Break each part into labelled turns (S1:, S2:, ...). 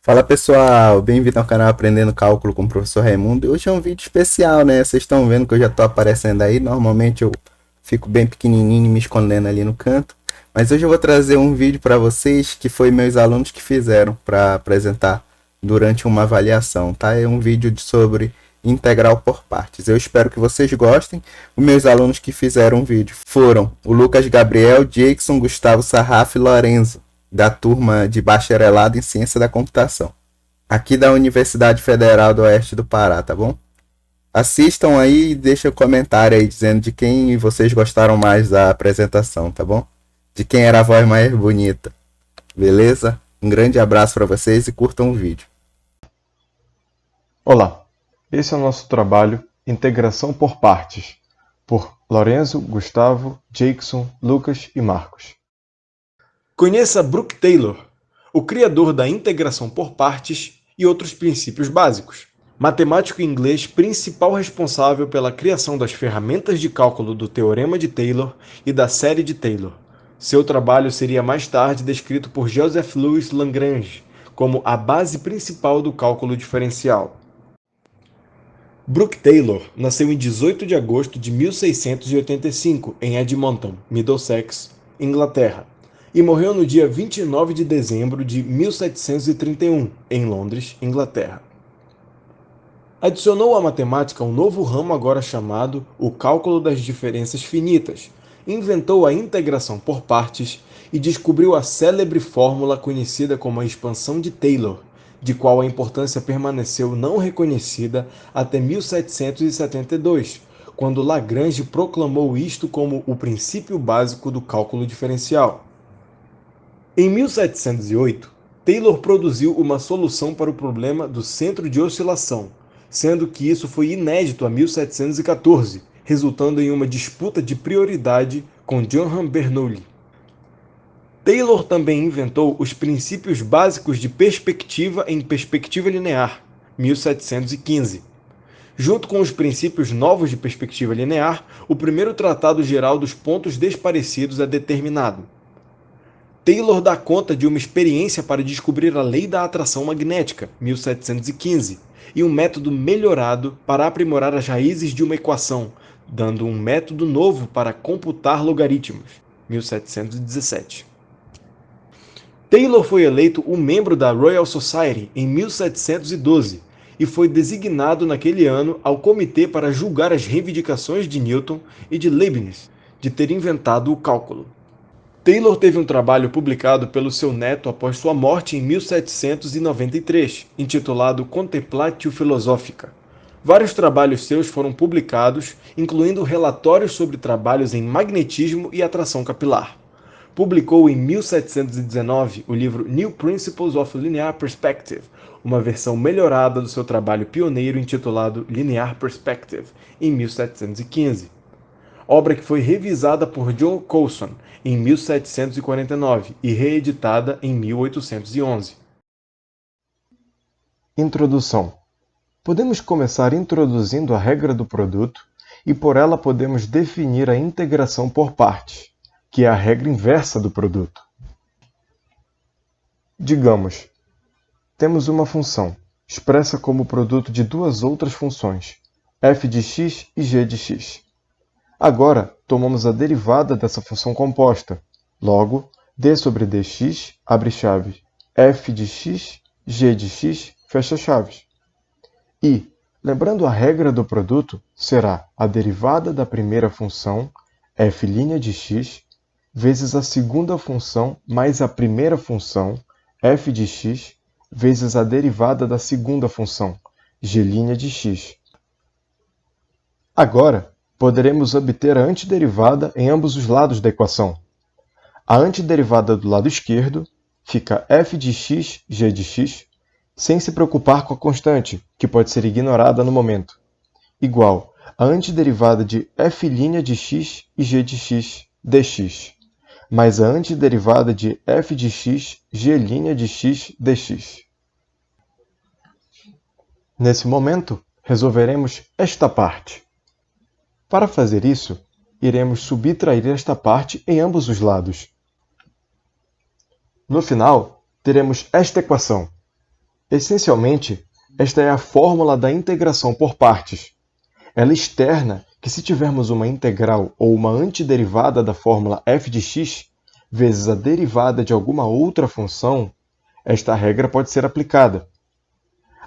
S1: Fala pessoal, bem-vindo ao canal Aprendendo Cálculo com o Professor Raimundo. E hoje é um vídeo especial, né? Vocês estão vendo que eu já estou aparecendo aí. Normalmente eu fico bem pequenininho e me escondendo ali no canto. Mas hoje eu vou trazer um vídeo para vocês que foi meus alunos que fizeram para apresentar durante uma avaliação, tá? É um vídeo sobre integral por partes. Eu espero que vocês gostem. Os meus alunos que fizeram o vídeo foram o Lucas Gabriel, Jackson, Gustavo Sarraf e Lorenzo, da turma de bacharelado em ciência da computação, aqui da Universidade Federal do Oeste do Pará, tá bom? Assistam aí e deixem um comentário aí dizendo de quem vocês gostaram mais da apresentação, tá bom? De quem era a voz mais bonita, beleza? Um grande abraço para vocês e curtam o vídeo.
S2: Olá, esse é o nosso trabalho Integração por Partes, por Lorenzo, Gustavo, Jackson, Lucas e Marcos.
S3: Conheça Brook Taylor, o criador da integração por partes e outros princípios básicos. Matemático inglês principal responsável pela criação das ferramentas de cálculo do Teorema de Taylor e da série de Taylor. Seu trabalho seria mais tarde descrito por Joseph Louis Lagrange como a base principal do cálculo diferencial. Brook Taylor nasceu em 18 de agosto de 1685 em Edmonton, Middlesex, Inglaterra, e morreu no dia 29 de dezembro de 1731, em Londres, Inglaterra. Adicionou à matemática um novo ramo agora chamado o cálculo das diferenças finitas, inventou a integração por partes e descobriu a célebre fórmula conhecida como a expansão de Taylor, de qual a importância permaneceu não reconhecida até 1772, quando Lagrange proclamou isto como o princípio básico do cálculo diferencial. Em 1708, Taylor produziu uma solução para o problema do centro de oscilação, sendo que isso foi inédito a 1714, resultando em uma disputa de prioridade com Johann Bernoulli. Taylor também inventou os princípios básicos de perspectiva em perspectiva linear, 1715. Junto com os princípios novos de perspectiva linear, o primeiro tratado geral dos pontos desparecidos é determinado. Taylor dá conta de uma experiência para descobrir a lei da atração magnética, 1715, e um método melhorado para aprimorar as raízes de uma equação, dando um método novo para computar logaritmos, 1717. Taylor foi eleito um membro da Royal Society em 1712 e foi designado naquele ano ao comitê para julgar as reivindicações de Newton e de Leibniz de ter inventado o cálculo. Taylor teve um trabalho publicado pelo seu neto após sua morte em 1793, intitulado Contemplatio Philosophica. Vários trabalhos seus foram publicados, incluindo relatórios sobre trabalhos em magnetismo e atração capilar. Publicou em 1719 o livro New Principles of Linear Perspective, uma versão melhorada do seu trabalho pioneiro intitulado Linear Perspective, em 1715. Obra que foi revisada por John Coulson em 1749 e reeditada em 1811.
S2: Introdução. Podemos começar introduzindo a regra do produto e por ela podemos definir a integração por partes, que é a regra inversa do produto. Digamos, temos uma função, expressa como produto de duas outras funções, f de x e g de x. Agora, tomamos a derivada dessa função composta. Logo, d sobre dx, abre chaves, f de x, g de x, fecha chaves. E, lembrando a regra do produto, será a derivada da primeira função, f' de x, vezes a segunda função mais a primeira função, f de x, vezes a derivada da segunda função, g' de x. Agora, poderemos obter a antiderivada em ambos os lados da equação. A antiderivada do lado esquerdo fica f de x, g de x, sem se preocupar com a constante, que pode ser ignorada no momento, igual a antiderivada de f' de x e g de x dx, mais a antiderivada de f de x, g' de x dx. Nesse momento, resolveremos esta parte. Para fazer isso, iremos subtrair esta parte em ambos os lados. No final, teremos esta equação. Essencialmente, esta é a fórmula da integração por partes. Ela externa que se tivermos uma integral ou uma antiderivada da fórmula f de x vezes a derivada de alguma outra função, esta regra pode ser aplicada.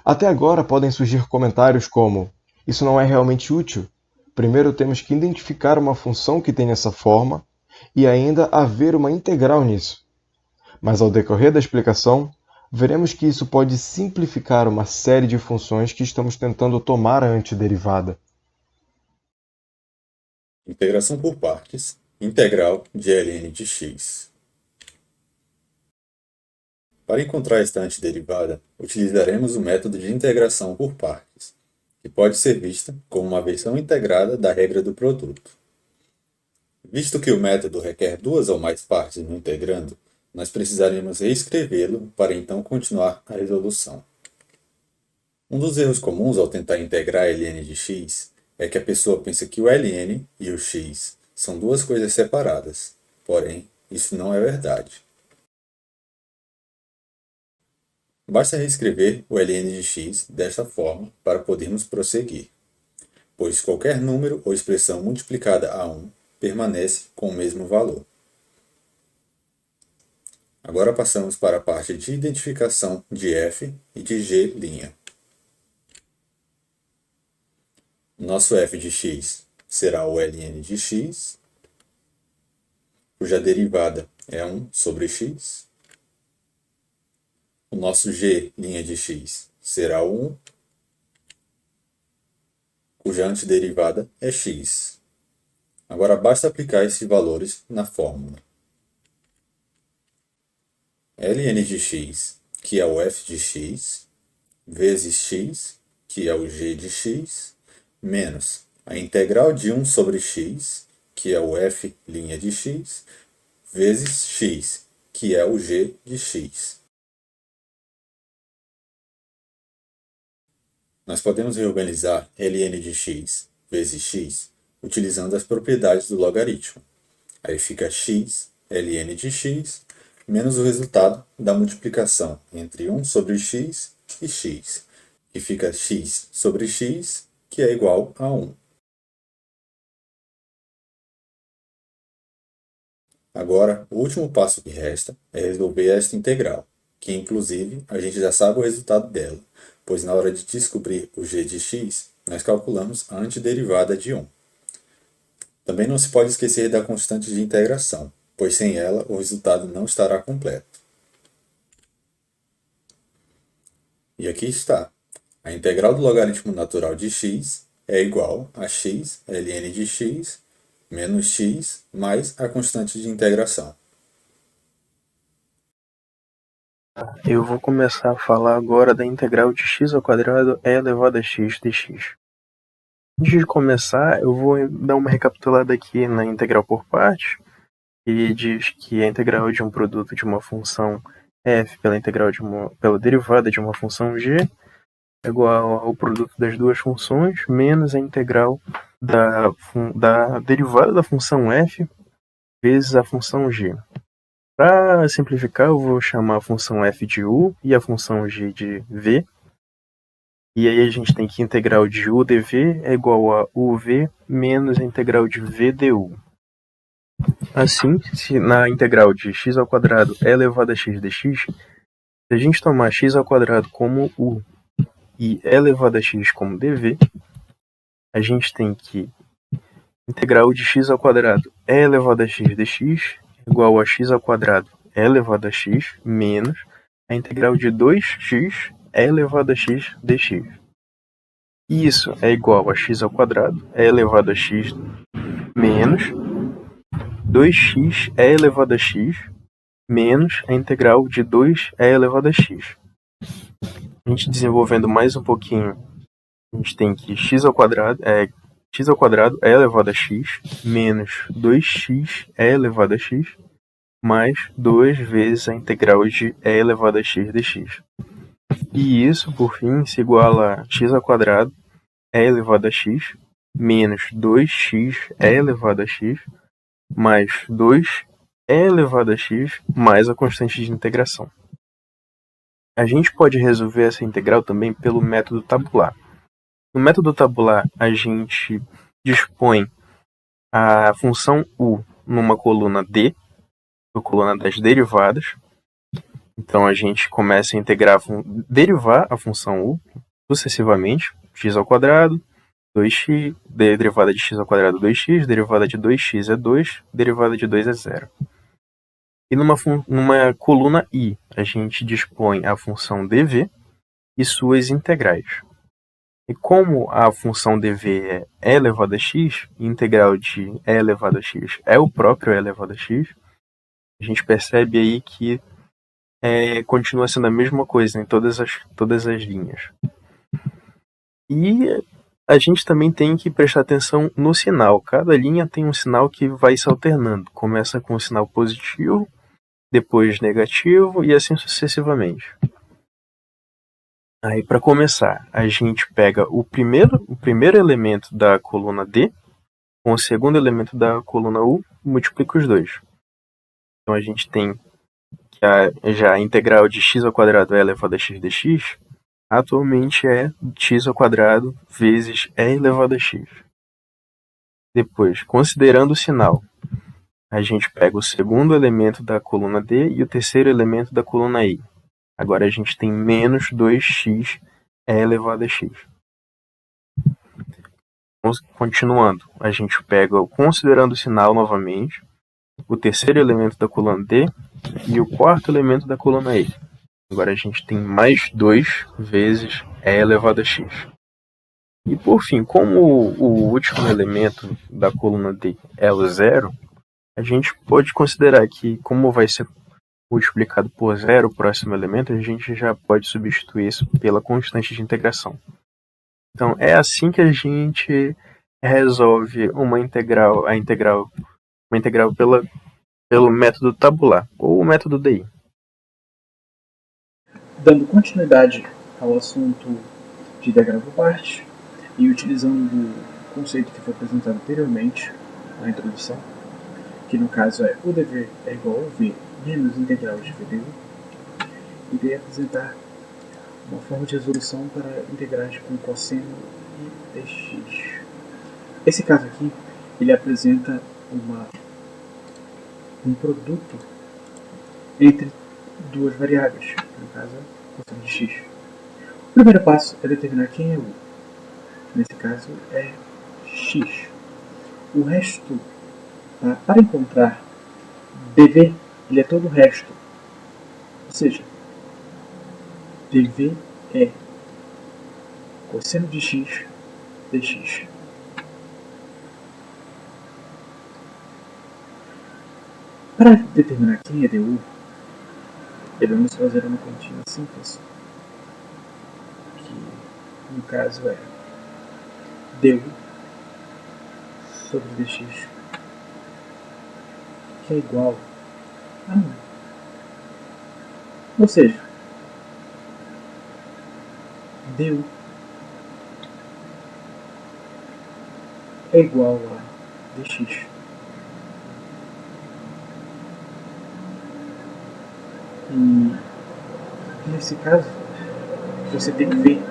S2: Até agora podem surgir comentários como: isso não é realmente útil. Primeiro temos que identificar uma função que tem essa forma e ainda haver uma integral nisso. Mas ao decorrer da explicação, veremos que isso pode simplificar uma série de funções que estamos tentando tomar a antiderivada.
S4: Integração por partes. Integral de ln de x. Para encontrar esta antiderivada, utilizaremos o método de integração por partes, que pode ser vista como uma versão integrada da regra do produto. Visto que o método requer duas ou mais partes no integrando, nós precisaremos reescrevê-lo para então continuar a resolução. Um dos erros comuns ao tentar integrar ln de x é que a pessoa pensa que o ln e o x são duas coisas separadas, porém, isso não é verdade. Basta reescrever o ln de x desta forma para podermos prosseguir, pois qualquer número ou expressão multiplicada a 1 permanece com o mesmo valor. Agora passamos para a parte de identificação de f e de g'. Nosso f de x será o ln de x, cuja derivada é 1 sobre x. O nosso g' de x será o 1, cuja antiderivada é x. Agora basta aplicar esses valores na fórmula. ln de x, que é o f de x, vezes x, que é o g de x, menos a integral de 1 sobre x, que é o f' de x, vezes x, que é o g de x. Nós podemos reorganizar ln de x vezes x utilizando as propriedades do logaritmo. Aí fica x ln de x menos o resultado da multiplicação entre 1 sobre x e x, que fica x sobre x, que é igual a 1. Agora, o último passo que resta é resolver esta integral, que inclusive a gente já sabe o resultado dela, pois na hora de descobrir o g de x, nós calculamos a antiderivada de 1. Também não se pode esquecer da constante de integração, pois sem ela o resultado não estará completo. E aqui está. A integral do logaritmo natural de x é igual a x ln de x menos x mais a constante de integração.
S5: Eu vou começar a falar agora da integral de x ao quadrado e elevado a x dx. Antes de começar, eu vou dar uma recapitulada aqui na integral por partes, que diz que a integral de um produto de uma função f pela derivada de uma função g é igual ao produto das duas funções menos a integral da derivada da função f vezes a função g. Para simplificar, eu vou chamar a função f de u e a função g de v. E aí a gente tem que a integral de u dv é igual a uv menos a integral de v du. Assim, se na integral de x ao quadrado é elevado a x dx, se a gente tomar x ao quadrado como u e é elevado a x como dv, a gente tem que integral de x ao quadrado é elevado a x dx igual a x ao quadrado é elevado a x menos a integral de 2x é elevado a x dx. E isso é igual a x ao quadrado é elevado a x menos 2x é elevado a x menos a integral de 2 é elevado a x. A gente desenvolvendo mais um pouquinho, a gente tem que x ao quadrado é elevado a x menos 2x é elevado a x mais 2 vezes a integral de e elevado a x dx. E isso, por fim, se iguala a x ao quadrado é elevado a x menos 2x é elevado a x mais 2 é elevado a x mais a constante de integração. A gente pode resolver essa integral também pelo método tabular. No método tabular, a gente dispõe a função u numa coluna D, na coluna das derivadas. Então a gente começa a derivar a função u sucessivamente, x ao quadrado, 2x, derivada de x ao quadrado 2x, derivada de 2x é 2, derivada de 2 é 0. E numa coluna I, a gente dispõe a função dv e suas integrais. E como a função dv é e elevado a x, e integral de e elevado a x é o próprio e elevado a x, a gente percebe aí que continua sendo a mesma coisa em todas as linhas. E a gente também tem que prestar atenção no sinal. Cada linha tem um sinal que vai se alternando. Começa com o sinal positivo, depois negativo e assim sucessivamente. Aí, para começar, a gente pega o primeiro elemento da coluna D com o segundo elemento da coluna U e multiplica os dois. Então a gente tem que já a integral de x ao quadrado é elevado a x dx atualmente é x ao quadrado vezes e elevado a x. Depois, considerando o sinal, a gente pega o segundo elemento da coluna D e o terceiro elemento da coluna I. Agora a gente tem menos 2x e elevado a x. Continuando, a gente pega, considerando o sinal novamente, o terceiro elemento da coluna D e o quarto elemento da coluna I. Agora a gente tem mais 2 vezes e elevado a x. E por fim, como o último elemento da coluna D é o zero, a gente pode considerar que, como vai ser multiplicado por zero o próximo elemento, a gente já pode substituir isso pela constante de integração. Então é assim que a gente resolve uma integral pelo método tabular, ou o método DI.
S6: Dando continuidade ao assunto de integral por partes e utilizando o conceito que foi apresentado anteriormente na introdução, que no caso é o dv é igual a v menos integral de vdu, irei apresentar uma forma de resolução para integrais com cosseno e dx. Esse caso aqui, ele apresenta um produto entre duas variáveis, que no caso é cosseno de x. O primeiro passo é determinar quem é u. Nesse caso é x. O resto, para encontrar dv, ele é todo o resto. Ou seja, dv é cosseno de x dx. Para determinar quem é du, devemos fazer uma continha simples, que no caso é du sobre dx, que é igual a 1. Ou seja, du é igual a dx. E nesse caso, você tem que ver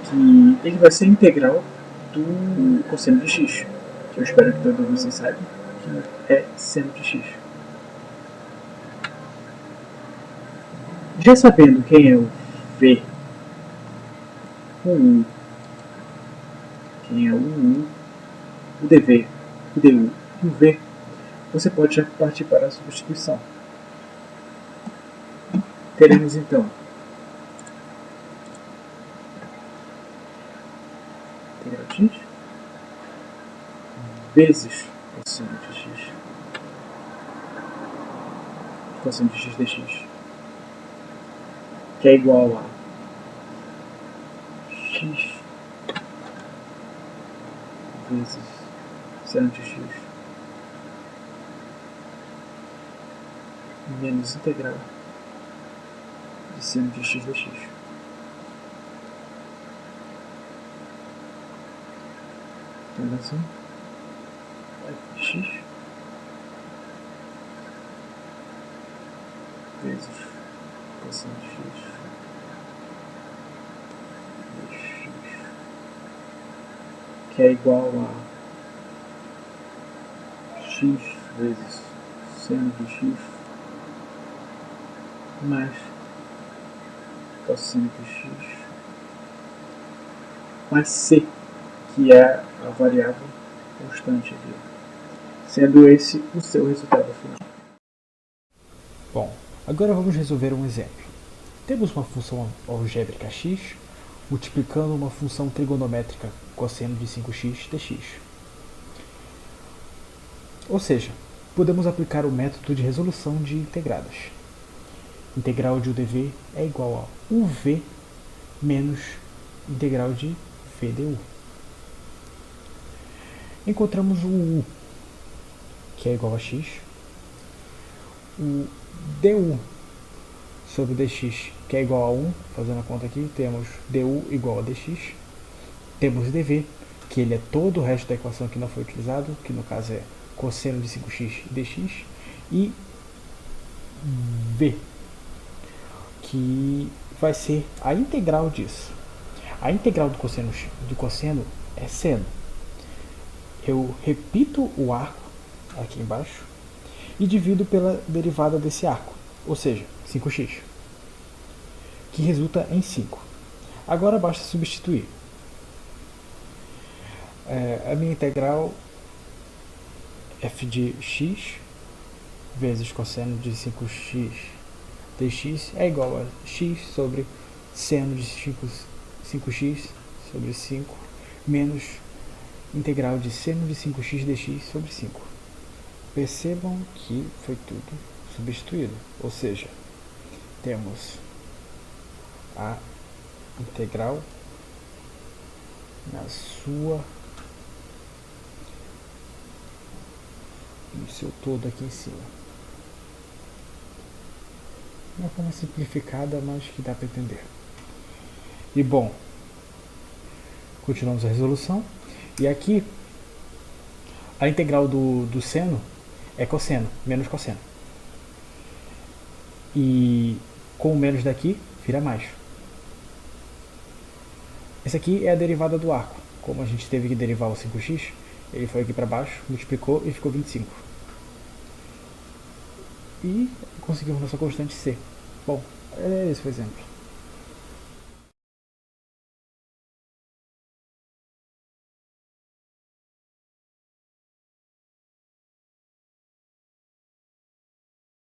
S6: que ele vai ser integral do cosseno de x, que eu espero que todos vocês saibam que é seno de x. Já sabendo quem é o v, o u, quem é o u, o dv, o du e o v, você pode já partir para a substituição. Teremos então integral de x vezes cosseno de x, cosseno de x dx, que é igual a x vezes seno de x menos integral de seno de x dx. Então assim, x vezes cosseno de x dx, que é igual a x vezes seno de x mais cosseno de x mais c, que é a variável constante aqui, sendo esse o seu resultado final.
S7: Bom, agora vamos resolver um exemplo. Temos uma função algébrica x multiplicando uma função trigonométrica cosseno de 5x dx. Ou seja, podemos aplicar o método de resolução de integradas. Integral de UdV é igual a UV menos integral de VdU. Encontramos o U, que é igual a x, o du sobre dx, que é igual a 1, fazendo a conta aqui, temos du igual a dx, temos dv, que ele é todo o resto da equação que não foi utilizado, que no caso é cosseno de 5x dx, e v, que vai ser a integral disso. A integral do cosseno é seno. Eu repito o arco aqui embaixo e divido pela derivada desse arco, ou seja, 5x, que resulta em 5. Agora basta substituir. A minha integral f de x vezes cosseno de 5x dx é igual a x sobre seno de 5x sobre 5 menos integral de seno de 5x dx sobre 5. Percebam que foi tudo substituído, ou seja, temos a integral no seu todo aqui em cima. Uma forma simplificada, mas que dá para entender. E bom, continuamos a resolução. E aqui, a integral do seno é cosseno, menos cosseno. E com o menos daqui, vira mais. Essa aqui é a derivada do arco. Como a gente teve que derivar o 5x, ele foi aqui para baixo, multiplicou e ficou 25. E conseguimos nossa constante c. Bom, esse foi o exemplo.